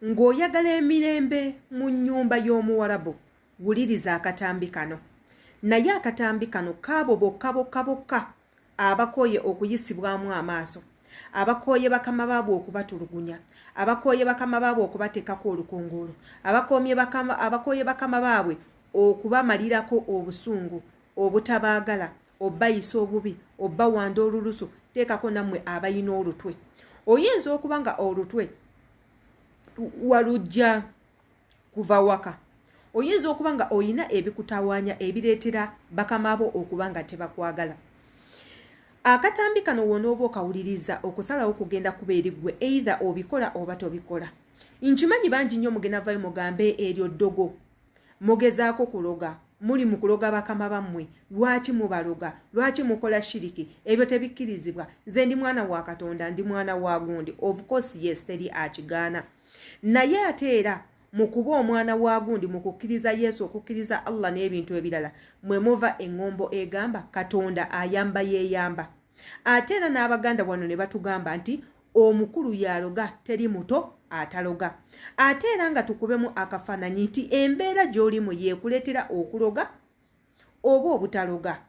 ng'oyagala emirembe mu nnyumba y'Omuwarabu, wuliriza akatambi kano. Naye akatambi kano kaabo bokka abakooye okuyisibwamu amaaso, abakooye bakama baabwe okubatulugunya, abakooye bakama baabwe okubateekako olukungulu, abakooye bakama baabwe okubamalirako obusungu, obutabaagala, obbayisa obubi, obbawanda olulusu, teekako nammwe abayina olutwe. Oyinza okuba nga olutwe walujja kuva waka. Oyinza okuba nga oyina ebikutawaanya ebireetera bakama bo okuba nga tebakwagala. Akatambi kano wonooba okawuliriza okusalawo kugenda kubeera ggwe, either obikola oba tobikola. Nkimanyi bangi nnyo mugenda vayo mugambe eryo ddogo. Mugezaako kuloga, muli mu kuloga bakama bammwe. Lwaki mubaloga? Lwaki mukola shiriki? Ebyo tebikkirizibwa. Nze ndi mwana wa Katonda, ndi mwana wa gundi. Of course yes, teri akigaana. Naye ate era mukuba omwana wa gundi mu kukkiriza Yesu, okukkiriza Allah n'ebintu ebirala, mwe muva eŋŋombo egamba Katonda ayamba yeeyamba. Ate era n'Abaganda wano ne batugamba nti omukulu yaloga teri muto ataloga. Ate era nga tukubemu akafaananyi nti embeera gy'olimu yeekuleetera okuloga oba obutaloga.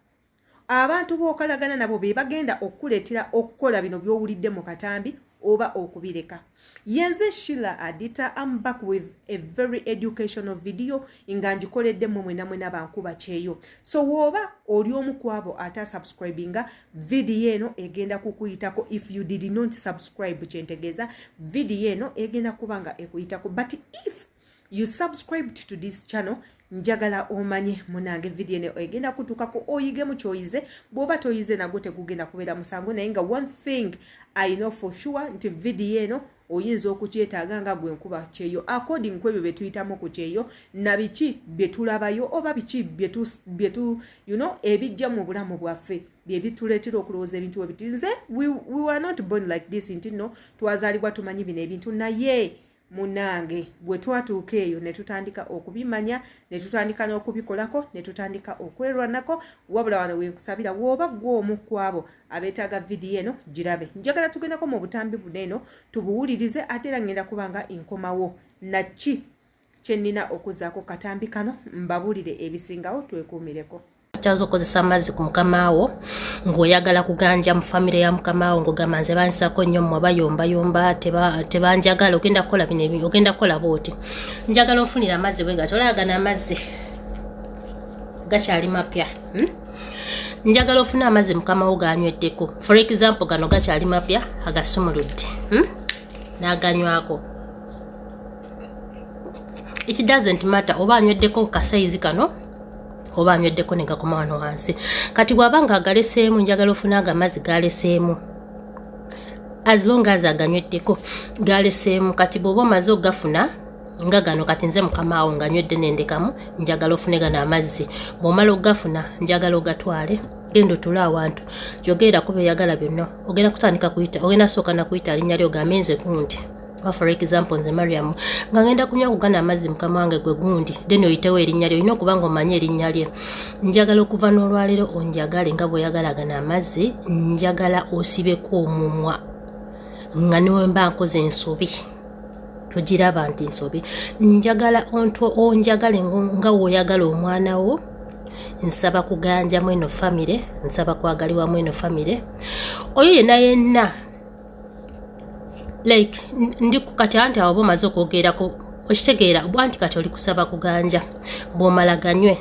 Abantu b'okolagana nabo be bagenda okukuleetera okukola bino by'owulidde mu katambi oba okubireka. Yenze Sheila Adita, I'm back with a very educational video nga njikoledde mmwe namwe bankuba kyeyo. So woba oli omu kwabo ata subscribinga, video eno egenda kukuyitako. If you did not subscribe, kyentegeeza video eno egenda kubanga ekuyitako. But if you subscribed to this channel, njagala omanye munange video eno egenda kutukako oyige mu choize. Bwoba toyize nagwo tegugenda kubeera musango, naye nga one thing I know for sure nti video eno oyinza okukyetaaga nga gwe nkuba kyeyo according ku ebyo bye tuyitamu ku kyeyo na biki bye tulabayo oba biki byetu ebijja mu bulamu bwaffe bye bituleetera okulowooza ebintu ebitinze. We were not born like this, nti no twazaalibwa tumanyi bino ebintu, naye munange bwe twatuuka eyo ne tutandika okubimanya, ne tutandika n'okubikolako, ne tutandika okwerwanako. Wabula wano wenkusabira woba gwe omu kwabo abeetaaga video eno girabe. Njagala tugendako mu butambi buno tubuwulirize, ate era ngenda kubanga enkomawo naki kye nnina okuzaako katambi kano mbabuulire ebisingawo, twekuumireko. Kyazo okozesa amazzi ku mukamaawo ng'oyagala kuganja mu famire ya mukamaawo ng'ogamba nze bansako nnyo mmwe bayombayomba tebanjagala, ogenda kukola bino ebyo, ogenda kukola bw'oti. Njagala onfunira amazzi bwe gatyo, olagana amazzi gakyali mapya. Njagala ofune amazzi mukamaawo ganyweddeko. For example gano gakyali mapya, agasumuludde n'aganywako. It doesn't matter oba anyweddeko kasayizi kano oba anyweddeko ne gakoma wano wansi. Kati bw'abanga agaleseemu, njagala ofuna amazzi galeseemu, as long as aganyweddeko galeseemu. Kati bw'oba omaze ogafuna nga gano, kati nze mukamaawo nga nywedde nendekamu, njagala ofune gano amazzi. Bw'omala ogafuna njagala ogatwale, genda otule awantu gy'ogenda kuba eyagala byonna. Ogenda kutandika kuyita, ogenda sooka na kuyita linnya lyo, ogambe nze gundi. For example nze Mariam nga ngenda kunywa kugana amazzi mukama wange gwe gundi, then oyitewo erinnya lyo, olina okuba nga omanye erinnya lye. Njagala okuva n'olwaleero onjagale nga bw'oyagala gana amazzi. Njagala osibeko omumwa nga niwe mba nkoze ensobi, togiraba nti nsobi. Njagala onjagale nga bw'oyagala omwana wo. Nsaba kuganja mweno famire, nsaba kwagalibwa mweno famire. Oyo yenna like ndi kukati anti abo bomaze okwogerako okitegeera bwanti kati oli kusaba kuganja bw'omala ganywe,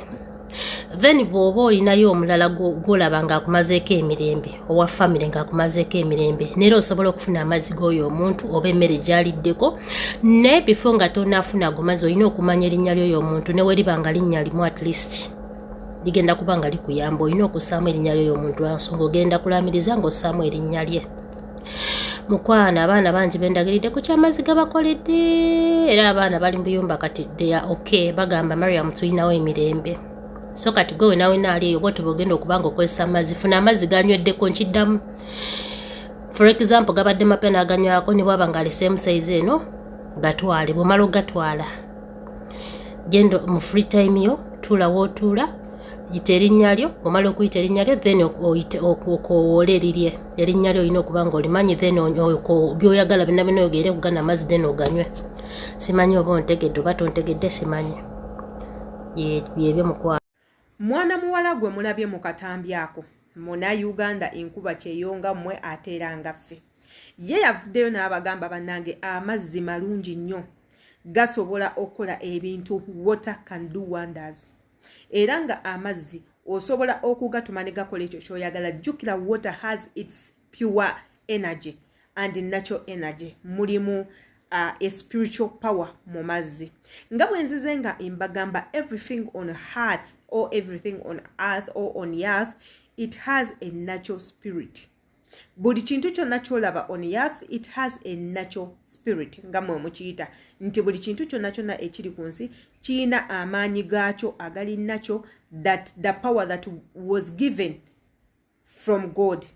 then bw'oba olinayo omulala gw'olaba ng'akumazeeko emirembe owa famire ng'akumazeeko emirembe, neera osobola okufuna amazzi g'oyo omuntu oba emmere gy'aliddeko. Naye before nga tonaafuna ago mazzi olina okumanya erinnya ly'oyo omuntu, ne weriba nga linnya limu at least ligenda kuba nga likuyamba. Olina okussaamu erinnya ly'oyo omuntu lwansonga ogenda kulamiriza ng'ossaamu erinnya lye. Mukwana abaana bangi bendagiridde ku kyamazzi gabakoledde, era abaana bali mu buyumba kati they are okay, bagamba Mariam tuyinawo emirembe. So kati gwe nawe naali eyo bw'otyo bw'ogenda okuba nga okozesa amazzi, funa amazzi ganyweddeko nkiddamu. For example gabadde mapya n'aganywako, ne bwaba ng'aleseemu sayizi eno gatwale. Bw'omala ogatwala genda mu free time yo, tuula w'otuula, yita erinnya lyo, omala okuyita erinnya lyo then okowole erirye erinnya lyo olina okuba nga olimanyi then byoyagala byonna byonna oyogere okugana amazzi then oganywe. Simanyi oba ontegedde oba tontegedde, simanyi byebyo mukwano. Mwana muwala gwe mulabye mu katambi ako muna Uganda enkuba kyeyonga mmwe ateeranga ffe. Ye yavuddeyo n'abagamba bannange amazzi malungi nnyo gasobola okukola ebintu, water can do wonders. Era nga amazzi osobola okugatuma ne gakola ekyo ky'oyagala. Jjukira water has its pure energy and natural energy. Mulimu a spiritual power mu mazzi. Nga bwe nzize nga imbagamba everything on earth or everything on earth or on earth, it has a natural spirit. Buli kintu kyonna ky'olaba on earth, it has a natural spirit. Nga mwe mukiyita nti buli kintu kyonna kyonna ekiri ku nsi kiyina amaanyi gaakyo agali nakyo, that the power that was given from God.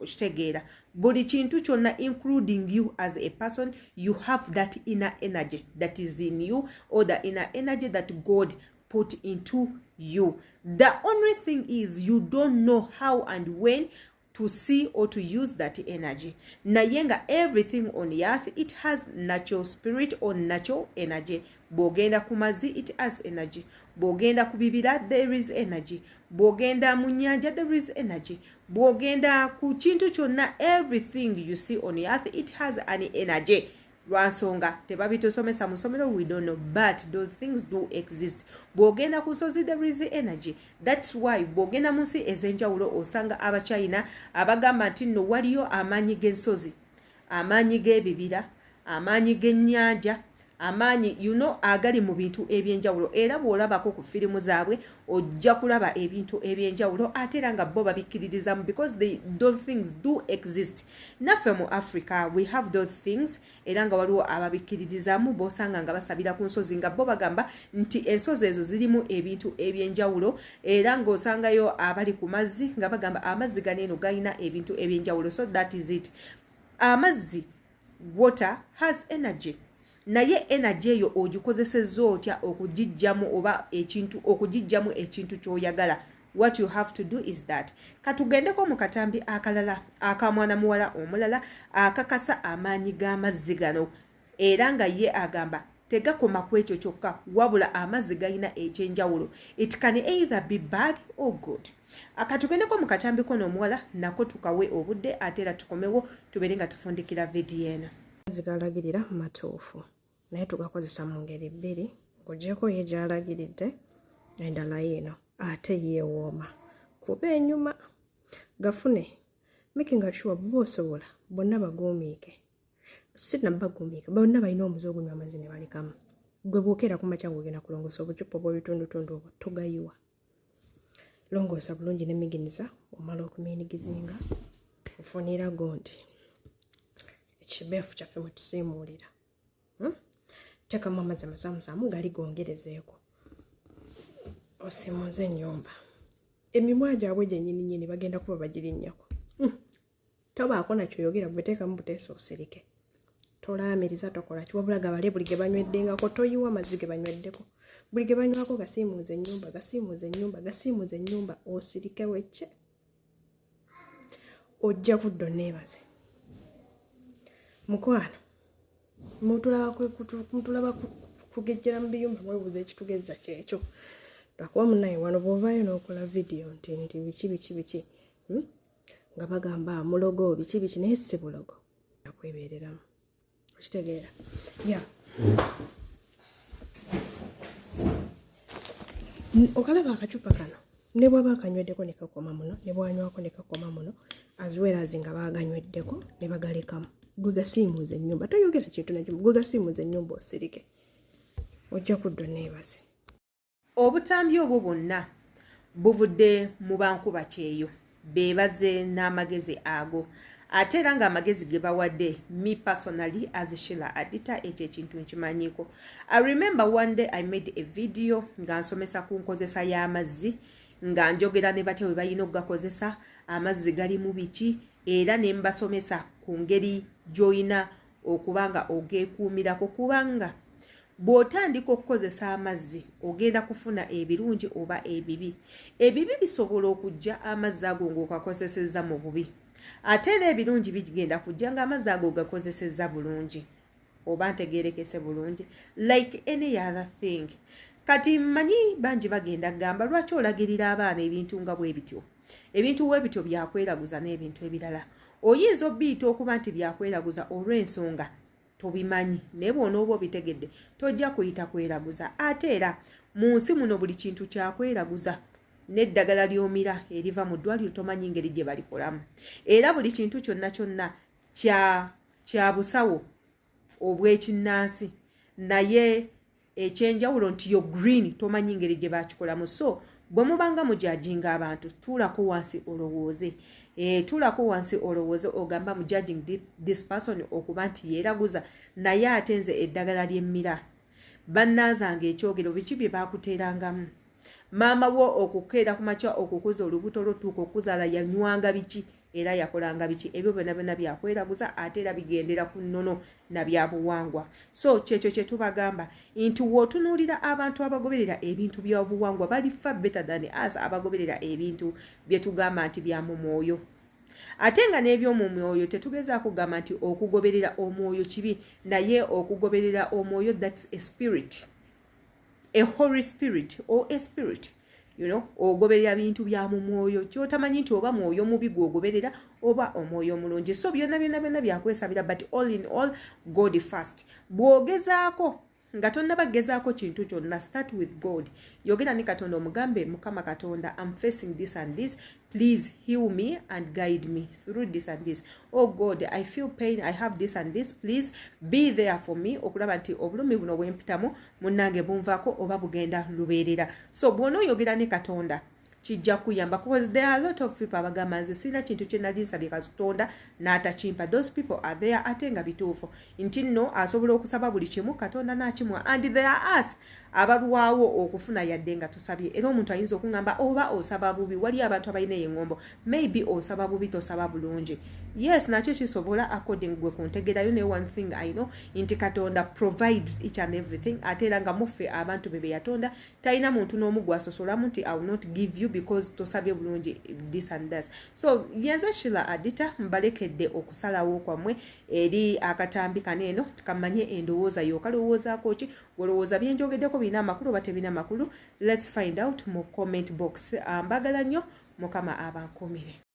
Okitegeera buli kintu kyonna including you as a person, you have that inner energy that is in you, or the inner energy that God put into you. The only thing is you don't know how and when to see or to use that energy. Nayenga everything on the earth, it has natural spirit or natural energy. Bogenda kumazi, it has energy. Bogenda kubibira, there is energy. Bogenda munyanja, there is energy. Bogenda kuchintu chonna, everything you see on the earth, it has an energy. Lwansonga tebabitosomesa mu ssomero, we don't know, but those things do exist. Bwogenda ku nsozi, there is energy. That's why bwogenda mu nsi ez'enjawulo osanga abachina abagamba nti nno waliyo amaanyi g'ensozi, amaanyi g'ebibira, amaanyi g'ennyanja, amaanyi agali mu bintu ebyenjawulo. Era bw'olabako ku firimu zaabwe ojja kulaba ebintu ebyenjawulo ate era nga bo babikkiririzamu, because those things do exist. Naffe mu Africa we have those things, era nga waliwo ababikkiririzamu bosanga nga basabira ku nsozi nga bo bagamba nti ensozi ezo zirimu ebintu ebyenjawulo, era ng'osangayo abali ku mazzi nga bagamba amazzi ganeeno galina ebintu ebyenjawulo. So that is it. Amazzi, water has energy. Naye energy eyo ogikozesezza otya okugijjamu oba ekintu ky'oyagala. What you have to do is that katugendeko mu katambi akalala akamwana muwala omulala akakasa amaanyi g'amazzi gano, era nga ye agamba tegakoma ku ekyo kyokka, wabula amazzi galina ekyenjawulo. It can either be bad or good. Akatugendeko mu katambi kono omuwala nako tukawe obudde ate era tukomewo tubeere nga tufundikira vidiyo eno. Zigalagirira matuufu naye tugakozesa mu ngeri bbiri, ng'oggyeko ye gy'alagiridde endala yiino ate yeewooma kuba enyuma gafune making sure bw'oba osobola bonna baguumiike, si nabbaguumiike, bonna balina omuze ogunywa amazzi ne balekamu. Gwe bw'okeera ku makya ng'ogenda kulongoosa obucupa obw'ebitundutundu obwo togayiwa. Longoosa bulungi n'emiginiza, omala okumiinigizinga ofunira gondi ekibeefu kyaffe mwe tusiimuulira. Teekamu amazzi amasaamusaamu gali gongerezeeko, osiimuuze ennyumba. Emimwa gyabwe gyennyini bagenda kuba bagirinnyako. Tobaako nakyoyogera, bweteekamu buteesa osirike. Tolaamiriza, tokola ki, wabula gabale buli ge banywedengako toyiwa amazzi ge banywedeko. Buli ge banywako gasiimuuze ennyumba, osirike wecce. Ojja kudda onneebaze. Mukwano, mutulaba kugejjera mu biyumba mwebuuza ekitugezza kyekyo. Lwakuba munnaye wano bw'ovaayo n'okola vidiyo nti biki nga bagamba mulogo biki naye si bulogo, akwebeereramu. Okitegeera? Okalaba akacupa kano ne bw'aba akanyweddeko ne kakoma muno, ne bw'anywako ne kakoma muno, as well as nga baaganyweddeko ne bagalekamu. Gwe gasiimuuza ennyumba, toyogera kintu nakimu, gwe gasiimuuza ennyumba osirike. Ojja kudda onneebaze. Obutambi obwo bwonna buvudde mu bankuba kyeyo, beebaze n'amagezi ago. Ate era nga amagezi ge bawadde, me personally as Sheila Adita, ekyo ekintu nkimanyiiko. I remember one day I made a video nga nsomesa ku nkozesa y'amazzi, nga njogera ne batya bwe balina okugakozesa, amazzi galimu biki, era ne mbasomesa ku ngeri gy'olina okuba nga ogeekuumirako, kubanga bw'otandika okukozesa amazzi ogenda kufuna ebirungi oba ebibi. Ebibi bisobola okujja amazzi ago ng'ogakozesezza mu bubi, ate era ebirungi bigenda kujja ng'amazzi ago gakozesezza bulungi oba ntegeerekese bulungi, like any other thing. Kati mmanyi bangi bagenda gamba lwaki olagirira abaana ebintu nga bwe bityo. Ebintu bwe bityo byakweraguza n'ebintu ebirala. Oyinza obiyita okuba nti byakweraguza olw'ensonga tobimanyi, naye bw'onooba obitegedde tojja kuyita kweraguza. Ate era mu nsi muno buli kintu kyakweraguza, n'eddagala ly'omira eriva mu ddwaliro tomanyi ngeri gye balikolamu. Era buli kintu kyonna kyonna kya busawo obw'ekinnansi, naye ekyenjawulo nti yo green tomanyi ngeri gye bakikolamu. So bwe mubanga mujajinga abantu tuulako wansi olowooze. Tuulako wansi olowooze ogamba mu judging this person okuba nti yeeraguza, naye ate nze eddagala ly'emmira bannaazanga ekyogero biki bye baakuteerangamu. Maama wo okukeera ku makya okukuza olubuto lwotuuka okuzaala yanywanga biki era yakolanga biki. Ebyo byonna byakweraguza ate era bigendera ku nnono na byabuwangwa. So kyekyo kye tubagamba nti w'otunuulira abantu abagoberera ebintu by'obuwangwa bali far better than us abagoberera ebintu bye tugamba nti bya mu mwoyo. Ate nga n'eby'omu mwoyo tetugezaako kugamba nti okugoberera omwoyo kibi, naye okugoberera omwoyo, that's a spirit, a holy spirit or a spirit. Ogoberera bintu bya mu mwoyo kyotamanyi nti oba mwoyo mubi gwogoberera oba omwoyo mulungi. So byonna byakwesabira, but all in all God first. Bw'ogezaako nga tonnabagezaako kintu kyonna, start with God. Yogera ne Katonda omugambe, Mukama Katonda, I'm facing this and this, please heal me and guide me through this and this. Oh God, I feel pain, I have this and this, please be there for me. Okulaba nti obulumi buno bwempitamu munnange bunvaako oba bugenda lubeerera. So bw'onooyogera ne Katonda kijja kuyamba, because there are a lot of people abagamba nze sirina kintu kye nali nsabye Katonda n'atakimpa. Those people are there ate nga bituufu nti nno asobola okusaba buli kimu Katonda n'akimwa, and there are us abalwawo okufuna yadde nga tusabye. Era omuntu ayinza okungamba oba osaba bubi. Wali abantu abalina engombo, maybe osaba bubi tosaba bulungi. Yes, nakyo kisobola according gwe kuntegerayo. Ne one thing I know nti Katonda provides each and everything, ate era nga muffe abantu be yatonda talina muntu n'omu gwasosolamu nti I will not give you because tosabye bulungi this and that. So yenze Sheila Adita mbalekedde okusalawo kwammwe eri akatambi kaneeno kamanye endowooza yo kalowoozaako ki, olowooza byenjogeddeko bina amakulu oba tebina makulu. Let's find out mu comment box. Mbagala nnyo, Mukama abankumire.